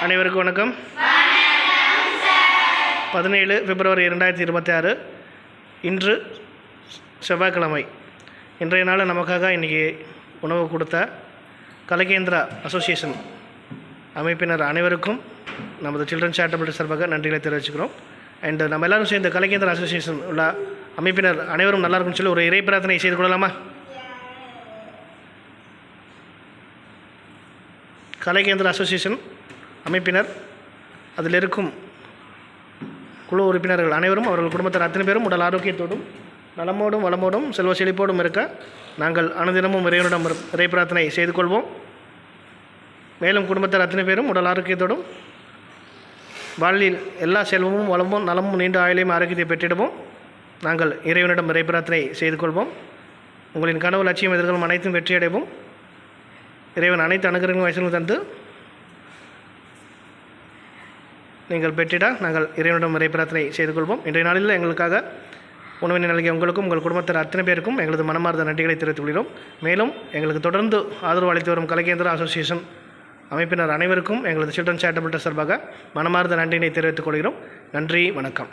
அனைவருக்கும் வணக்கம். 17 பிப்ரவரி 2026 இன்று செவ்வாய்க்கிழமை. இன்றைய நாள் நமக்காக இன்றைக்கி உணவு கொடுத்த கலைகேந்திரா அசோசியேஷன் அமைப்பினர் அனைவருக்கும் நமது சில்ட்ரன் சேரிட்டபிள் சார்பாக நன்றிகளை தெரிவிச்சுக்கிறோம். அண்ட் நம்ம எல்லோரும் சேர்ந்த கலைகேந்திரா அசோசியேஷன் உள்ள அமைப்பினர் அனைவரும் நல்லா இருக்குன்னு சொல்லி ஒரு இறை பிரார்த்தனை செய்து கொள்ளலாமா? கலைகேந்திரா அசோசியேஷன் அமைப்பினர், அதில் இருக்கும் குழு உறுப்பினர்கள் அனைவரும் அவர்கள் குடும்பத்தார் அத்தனை பேரும் உடல் ஆரோக்கியத்தோடும் நலமோடும் வளமோடும் செல்வ செழிப்போடும் இருக்க நாங்கள் அனுதினமும் இறைவனிடம் இறை பிரார்த்தனை செய்து கொள்வோம். மேலும் குடும்பத்தார் அத்தனை பேரும் உடல் ஆரோக்கியத்தோடும் வாழ்வில் எல்லா செல்வமும் வளமும் நலமும் நீண்ட ஆயுளையும் ஆரோக்கியத்தை பெற்றிடுவோம். நாங்கள் இறைவனிடம் இறை பிரார்த்தனை செய்து கொள்வோம். உங்களின் கனவு லட்சியம் எதிர்களும் அனைத்தும் வெற்றியடைவோம். இறைவன் அனைத்து அனுகிரகங்களும் வயசுகளும் தந்து நீங்கள் பெற்றிட நாங்கள் இறைவனிடம் இறை பிரார்த்தனை செய்து கொள்வோம். இன்றைய நாளில் எங்களுக்காக உணவினை நல்கிய உங்களுக்கும் உங்கள் குடும்பத்தார் அத்தனை பேருக்கும் எங்களது மனமார்ந்த நன்றிகளை தெரிவித்துக் கொள்கிறோம். மேலும் எங்களுக்கு தொடர்ந்து ஆதரவு அளித்து வரும் கலைகேந்திரா அசோசியேஷன் அமைப்பினர் அனைவருக்கும் எங்களது சில்ட்ரன் சேரிட்டபிள் சார்பாக மனமார்ந்த நன்றியினை தெரிவித்துக் கொள்கிறோம். நன்றி, வணக்கம்.